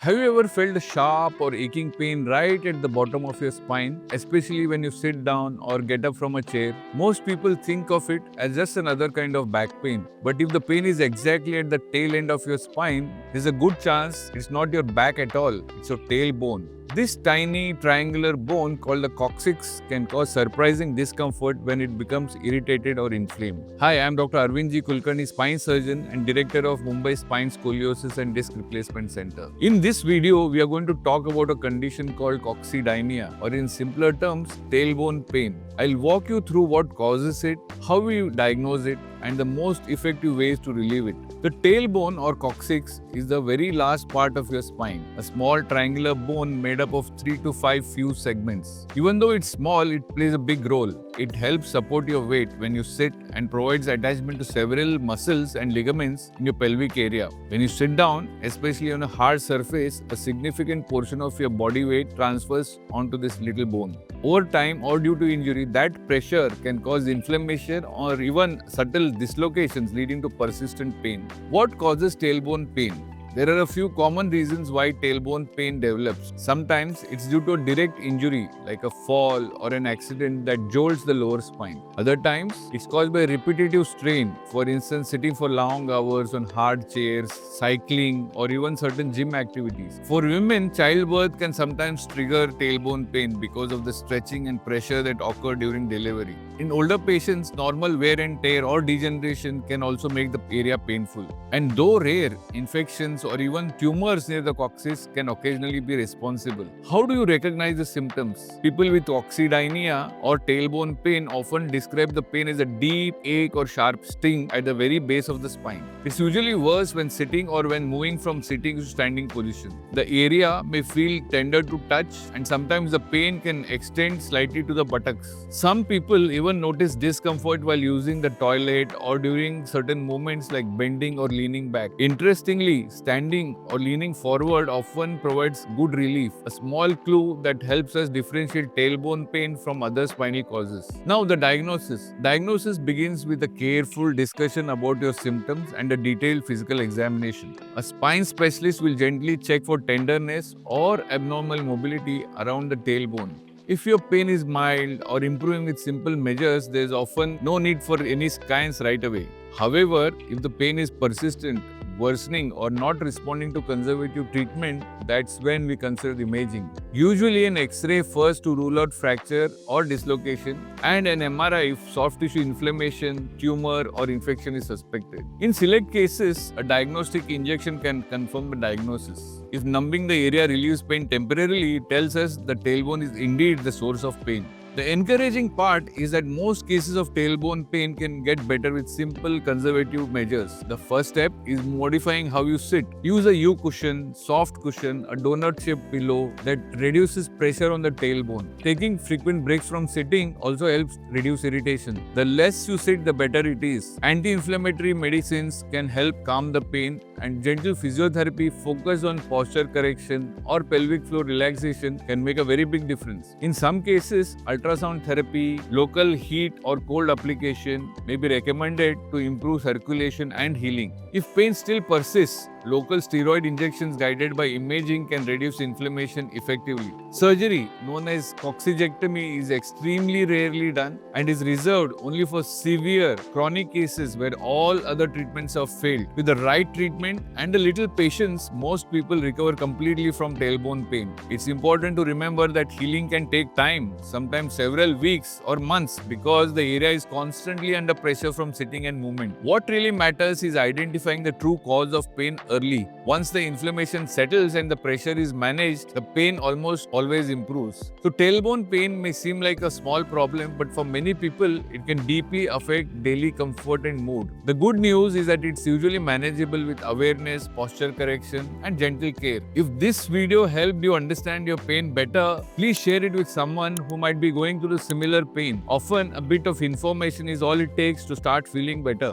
Have you ever felt a sharp or aching pain right at the bottom of your spine, especially when you sit down or get up from a chair? Most people think of it as just another kind of back pain. But if the pain is exactly at the tail end of your spine, there's a good chance it's not your back at all, it's your tailbone. This tiny triangular bone called the coccyx can cause surprising discomfort when it becomes irritated or inflamed. Hi, I'm Dr. Arvind G. Kulkarni, spine surgeon and director of Mumbai Spine Scoliosis and Disc Replacement Center. In this video, we are going to talk about a condition called coccydynia, or in simpler terms, tailbone pain. I'll walk you through what causes it, how we diagnose it, and the most effective ways to relieve it. The tailbone or coccyx is the very last part of your spine, a small triangular bone made up of 3 to 5 fused segments. Even though it's small, it plays a big role. It helps support your weight when you sit and provides attachment to several muscles and ligaments in your pelvic area. When you sit down, especially on a hard surface, a significant portion of your body weight transfers onto this little bone. Over time or due to injury, that pressure can cause inflammation or even subtle dislocations leading to persistent pain. What causes tailbone pain? There are a few common reasons why tailbone pain develops. Sometimes it's due to a direct injury like a fall or an accident that jolts the lower spine. Other times it's caused by repetitive strain, for instance sitting for long hours on hard chairs, cycling or even certain gym activities. For women, childbirth can sometimes trigger tailbone pain because of the stretching and pressure that occur during delivery. In older patients, normal wear and tear or degeneration can also make the area painful. And though rare, infections or even tumors near the coccyx can occasionally be responsible. How do you recognize the symptoms? People with coccydynia or tailbone pain often describe the pain as a deep ache or sharp sting at the very base of the spine. It's usually worse when sitting or when moving from sitting to standing position. The area may feel tender to touch and sometimes the pain can extend slightly to the buttocks. Some people even notice discomfort while using the toilet or during certain movements like bending or leaning back. Interestingly, standing or leaning forward often provides good relief, a small clue that helps us differentiate tailbone pain from other spinal causes. Now the diagnosis. Diagnosis begins with a careful discussion about your symptoms and a detailed physical examination. A spine specialist will gently check for tenderness or abnormal mobility around the tailbone. If your pain is mild or improving with simple measures, there is often no need for any scans right away. However, if the pain is persistent, worsening or not responding to conservative treatment, that's when we consider imaging. Usually an X-ray first to rule out fracture or dislocation and an MRI if soft tissue inflammation, tumor or infection is suspected. In select cases, a diagnostic injection can confirm the diagnosis. If numbing the area relieves pain temporarily, it tells us the tailbone is indeed the source of pain. The encouraging part is that most cases of tailbone pain can get better with simple conservative measures. The first step is modifying how you sit. Use a U cushion, soft cushion, a donut-shaped pillow that reduces pressure on the tailbone. Taking frequent breaks from sitting also helps reduce irritation. The less you sit, the better it is. Anti-inflammatory medicines can help calm the pain, and gentle physiotherapy focused on posture correction or pelvic floor relaxation can make a very big difference. In some cases, ultrasound therapy, local heat or cold application may be recommended to improve circulation and healing. If pain still persists, local steroid injections guided by imaging can reduce inflammation effectively. Surgery, known as coccygyectomy, is extremely rarely done and is reserved only for severe chronic cases where all other treatments have failed. With the right treatment and a little patience, most people recover completely from tailbone pain. It's important to remember that healing can take time, sometimes several weeks or months, because the area is constantly under pressure from sitting and movement. What really matters is identifying the true cause of pain early. Once the inflammation settles and the pressure is managed, the pain almost always improves. So tailbone pain may seem like a small problem, but for many people, it can deeply affect daily comfort and mood. The good news is that it's usually manageable with awareness, posture correction, and gentle care. If this video helped you understand your pain better, please share it with someone who might be going through similar pain. Often, a bit of information is all it takes to start feeling better.